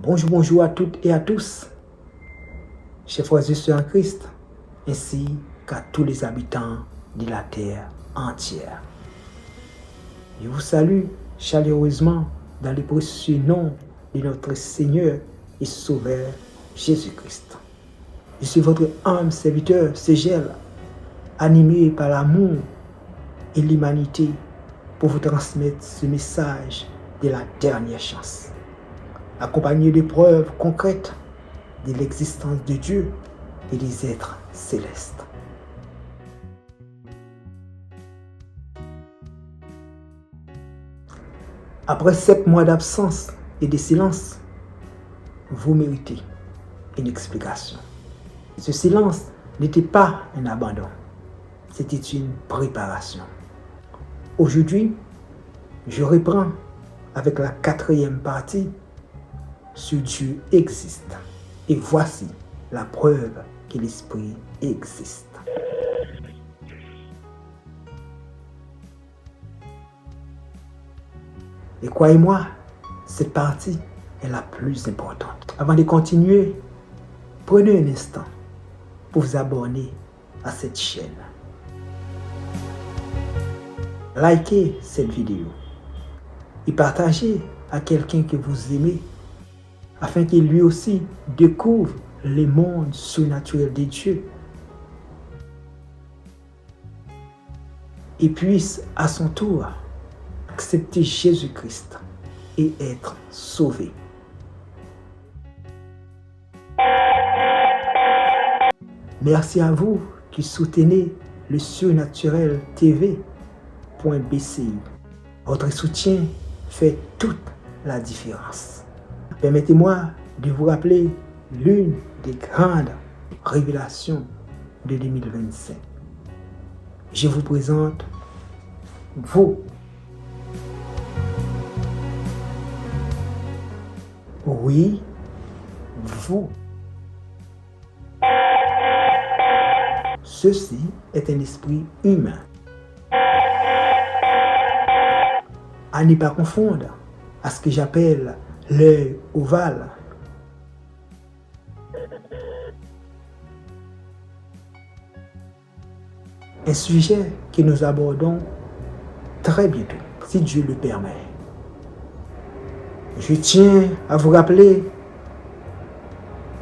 Bonjour, bonjour à toutes et à tous, chers frères et sœurs en Christ, ainsi qu'à tous les habitants de la terre entière. Je vous salue chaleureusement dans le précieux nom de notre Seigneur et Sauveur Jésus-Christ. Je suis votre humble serviteur, Ségel, animé par l'amour et l'humanité pour vous transmettre ce message de la dernière chance, accompagné de preuves concrètes de l'existence de Dieu et des êtres célestes. Après 7 mois d'absence et de silence, vous méritez une explication. Ce silence n'était pas un abandon, c'était une préparation. Aujourd'hui, je reprends avec la 4e partie sur Dieu existe. Et voici la preuve que l'Esprit existe. Et croyez-moi, cette partie est la plus importante. Avant de continuer, prenez un instant pour vous abonner à cette chaîne. Likez cette vidéo et partagez à quelqu'un que vous aimez afin qu'il lui aussi découvre le monde surnaturel de Dieu et puisse à son tour accepter Jésus-Christ et être sauvé. Merci à vous qui soutenez le surnaturel TV.bci. Votre soutien fait toute la différence. Permettez-moi de vous rappeler l'une des grandes révélations de 2025. Je vous présente vous. Oui, vous. Ceci est un esprit humain. À ne pas confondre à ce que j'appelle l'œil ovale. Un sujet que nous abordons très bientôt, si Dieu le permet. Je tiens à vous rappeler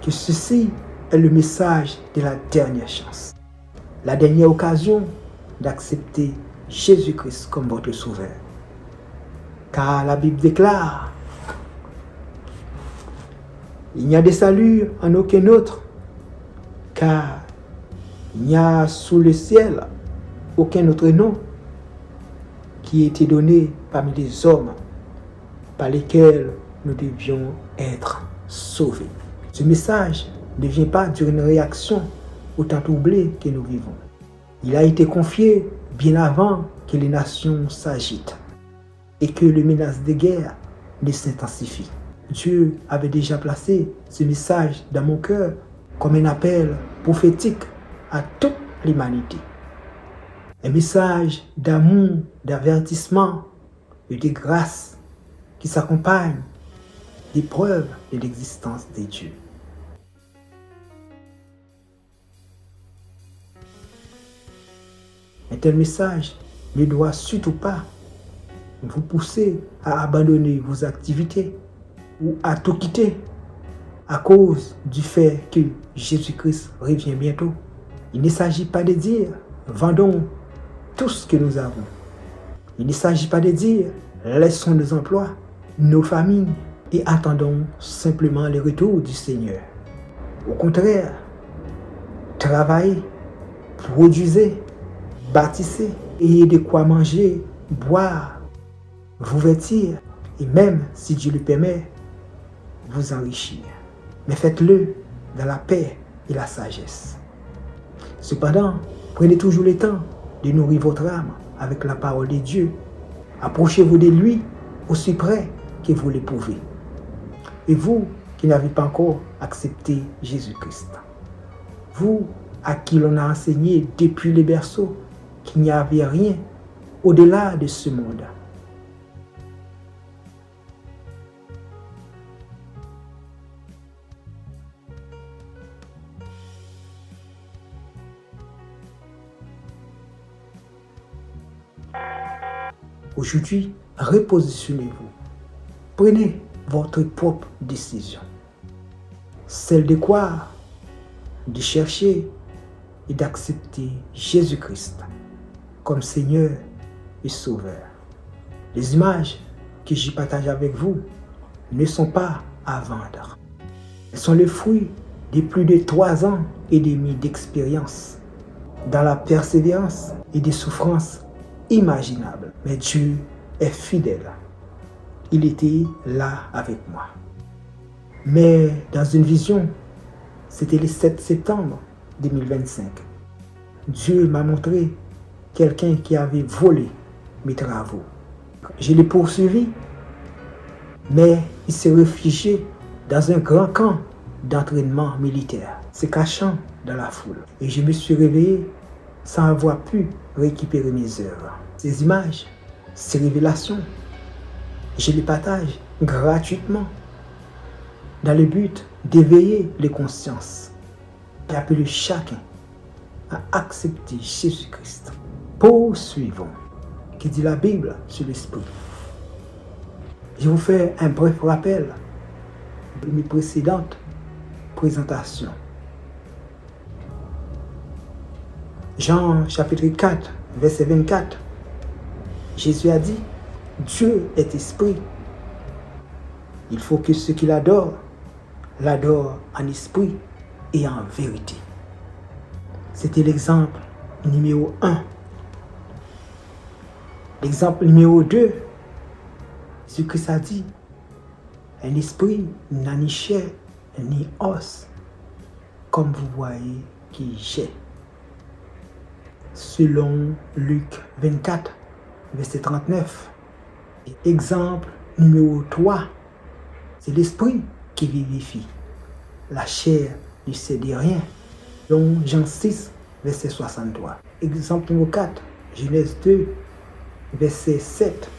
que ceci est le message de la dernière chance, la dernière occasion d'accepter Jésus-Christ comme votre sauveur. Car la Bible déclare: il n'y a de salut en aucun autre, car il n'y a sous le ciel aucun autre nom qui ait été donné parmi les hommes par lesquels nous devions être sauvés. Ce message ne vient pas d'une réaction au temps troublé que nous vivons. Il a été confié bien avant que les nations s'agitent et que les menaces de guerre ne s'intensifient. Dieu avait déjà placé ce message dans mon cœur comme un appel prophétique à toute l'humanité. Un message d'amour, d'avertissement et de grâce qui s'accompagne des preuves de l'existence de Dieu. Un tel message ne doit surtout pas vous pousser à abandonner vos activités ou à tout quitter à cause du fait que Jésus-Christ revient bientôt. Il ne s'agit pas de dire vendons tout ce que nous avons. Il ne s'agit pas de dire laissons nos emplois, nos familles et attendons simplement le retour du Seigneur. Au contraire, travaillez, produisez, bâtissez, ayez de quoi manger, boire, vous vêtir et même, si Dieu le permet, vous enrichir. Mais faites-le dans la paix et la sagesse. Cependant, prenez toujours le temps de nourrir votre âme avec la parole de Dieu. Approchez-vous de lui aussi près que vous le pouvez. Et vous qui n'avez pas encore accepté Jésus-Christ, vous à qui l'on a enseigné depuis le berceau qu'il n'y avait rien au-delà de ce monde, Aujourd'hui, repositionnez-vous. Prenez votre propre décision. Celle de croire, de chercher et d'accepter Jésus-Christ comme Seigneur et Sauveur. Les images que j'y partage avec vous ne sont pas à vendre. Elles sont le fruit de plus de 3 ans et demi d'expérience dans la persévérance et des souffrances imaginables. Mais Dieu est fidèle. Il était là avec moi. Mais dans une vision, c'était le 7 septembre 2025. Dieu m'a montré quelqu'un qui avait volé mes travaux. Je l'ai poursuivi, mais il s'est réfugié dans un grand camp d'entraînement militaire, se cachant dans la foule. Et je me suis réveillé sans avoir pu récupérer mes œuvres. Ces images, ces révélations, je les partage gratuitement dans le but d'éveiller les consciences et appeler chacun à accepter Jésus-Christ. Poursuivons, qui dit la Bible sur l'esprit. Je vous fais un bref rappel de mes précédentes présentations. Jean chapitre 4, verset 24. Jésus a dit, Dieu est esprit. Il faut que ceux qui l'adorent en esprit et en vérité. C'était l'exemple numéro 1. L'exemple numéro 2, Jésus-Christ a dit, un esprit n'a ni chair ni os, comme vous voyez qui j'ai. Selon Luc 24, verset 39. Exemple numéro 3, c'est l'esprit qui vivifie. La chair ne sait de rien. Selon Jean 6, verset 63. Exemple numéro 4, Genèse 2, verset 7.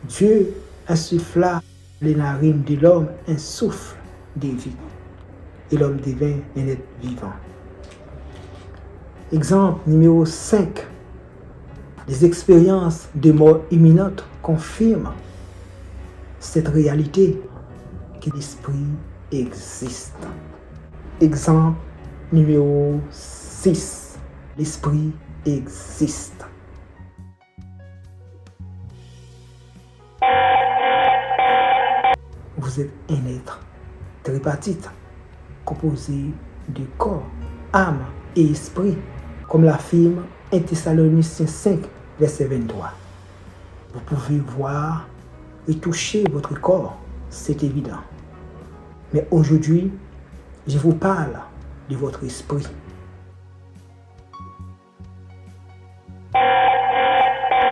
Dieu insuffla les narines de l'homme un souffle de vie, et l'homme devint un être vivant. Exemple numéro 5. Les expériences de mort imminente confirment cette réalité que l'esprit existe. Exemple numéro 6. L'esprit existe. Vous êtes un être tripartite, composé de corps, âme et esprit, comme l'affirme 1 Thessaloniciens 5, verset 23. Vous pouvez voir et toucher votre corps, c'est évident. Mais aujourd'hui, je vous parle de votre esprit.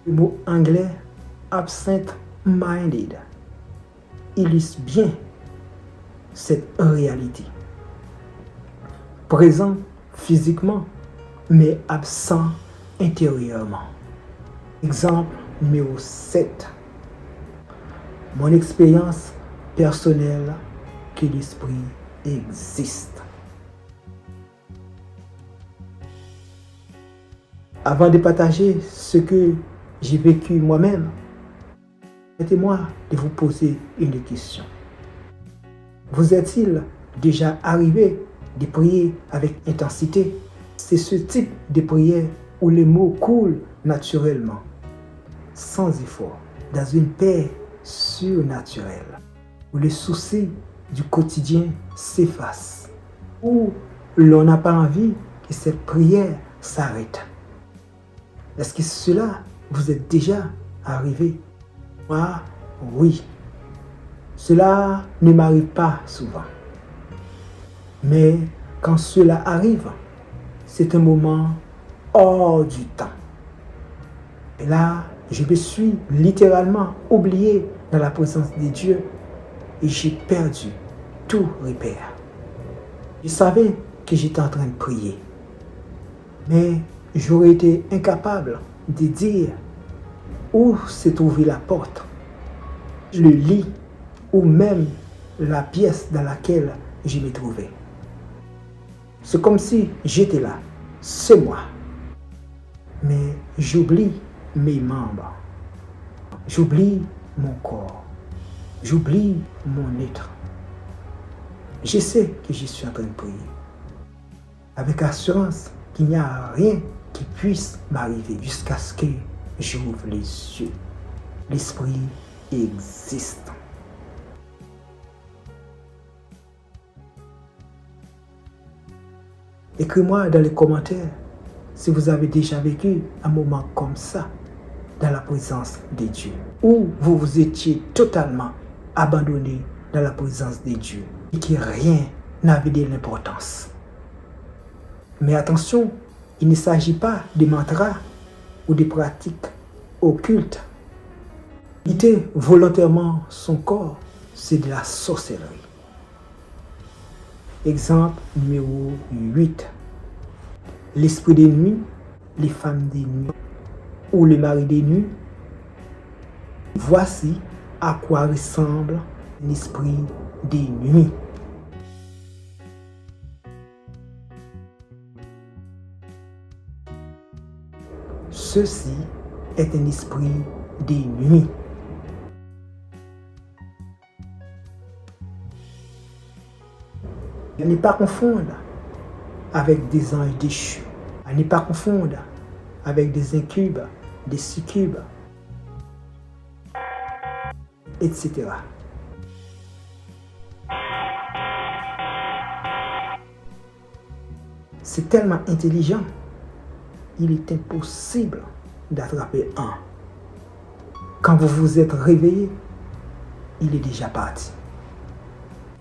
Le mot anglais absent-minded illustre bien cette réalité. Présent physiquement, mais absent intérieurement. Exemple numéro 7. Mon expérience personnelle que l'esprit existe. Avant de partager ce que j'ai vécu moi-même, permettez-moi de vous poser une question. Vous est-il déjà arrivé de prier avec intensité? C'est ce type de prière où les mots coulent naturellement, sans effort, dans une paix surnaturelle, où les soucis du quotidien s'effacent, où l'on n'a pas envie que cette prière s'arrête. Est-ce que cela vous est déjà arrivé? Moi, oui. Cela ne m'arrive pas souvent. Mais quand cela arrive, c'est un moment hors du temps. Et là, je me suis littéralement oublié dans la présence de Dieu et j'ai perdu tout repère. Je savais que j'étais en train de prier, mais j'aurais été incapable de dire où se trouvait la porte, le lit ou même la pièce dans laquelle je me trouvais. C'est comme si j'étais là, c'est moi. Mais j'oublie mes membres. J'oublie mon corps. J'oublie mon être. Je sais que je suis en train de prier. Avec assurance qu'il n'y a rien qui puisse m'arriver jusqu'à ce que j'ouvre les yeux. L'esprit existe. Écris-moi dans les commentaires si vous avez déjà vécu un moment comme ça dans la présence de Dieu, où vous vous étiez totalement abandonné dans la présence de Dieu et que rien n'avait de l'importance. Mais attention, il ne s'agit pas de mantras ou de pratiques occultes. Quitter volontairement son corps, c'est de la sorcellerie. Exemple numéro 8. L'esprit des nuits, les femmes des nuits ou le mari des nuits. Voici à quoi ressemble l'esprit des nuits. Ceci est un esprit des nuits. À ne pas confondre avec des anges déchus. À ne pas confondre avec des incubes, des succubes, etc. C'est tellement intelligent, il est impossible d'attraper un. Quand vous vous êtes réveillé, il est déjà parti.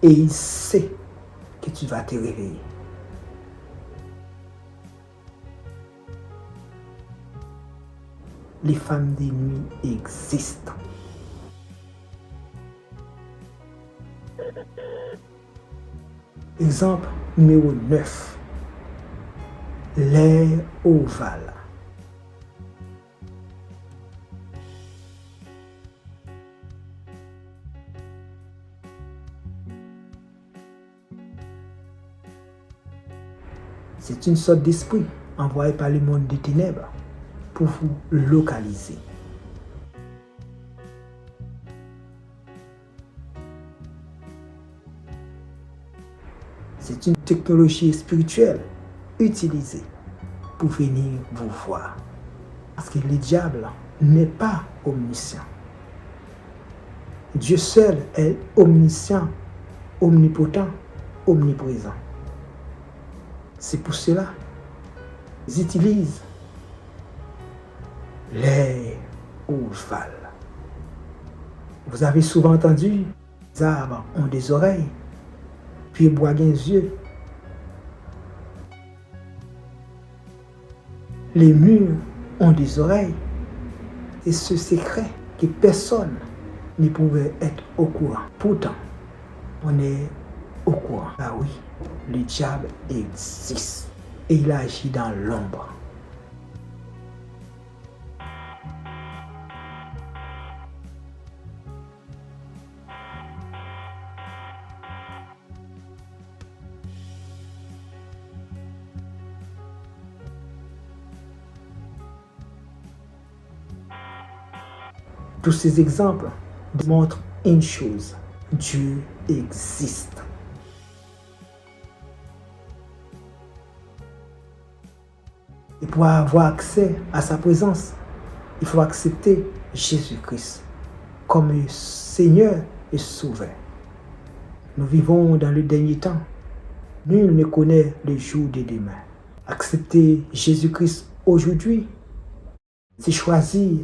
Et il sait que tu vas te réveiller. Les femmes des nuits existent. Exemple numéro 9. L'air ovale. C'est une sorte d'esprit envoyé par le monde des ténèbres pour vous localiser. C'est une technologie spirituelle utilisée pour venir vous voir. Parce que le diable n'est pas omniscient. Dieu seul est omniscient, omnipotent, omniprésent. C'est pour cela qu'ils utilisent l'air ovale. Vous avez souvent entendu, les arbres ont des oreilles, puis les bois ont des yeux. Les murs ont des oreilles. Et ce secret que personne ne pouvait être au courant. Pourtant, on est au courant. Ah oui, le diable existe et il agit dans l'ombre. Tous ces exemples montrent une chose, Dieu existe. Et pour avoir accès à sa présence, il faut accepter Jésus-Christ comme Seigneur et Sauveur. Nous vivons dans le dernier temps. Nul ne connaît le jour de demain. Accepter Jésus-Christ aujourd'hui, c'est choisir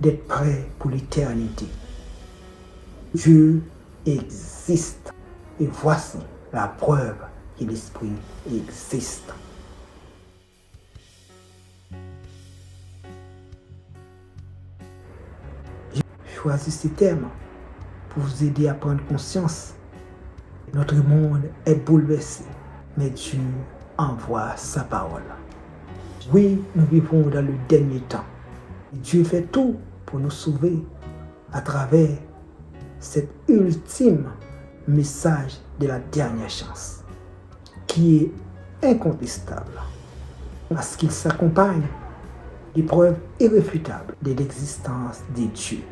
d'être prêt pour l'éternité. Dieu existe et voici la preuve que l'Esprit existe. J'ai choisi ces thèmes pour vous aider à prendre conscience. Notre monde est bouleversé, mais Dieu envoie sa parole. Oui, nous vivons dans le dernier temps. Dieu fait tout pour nous sauver à travers cet ultime message de la dernière chance, qui est incontestable, parce qu'il s'accompagne des preuves irréfutables de l'existence de Dieu.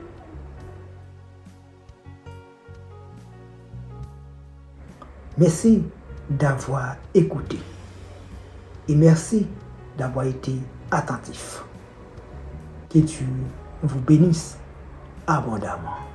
Merci d'avoir écouté et merci d'avoir été attentif. Que Dieu vous bénisse abondamment.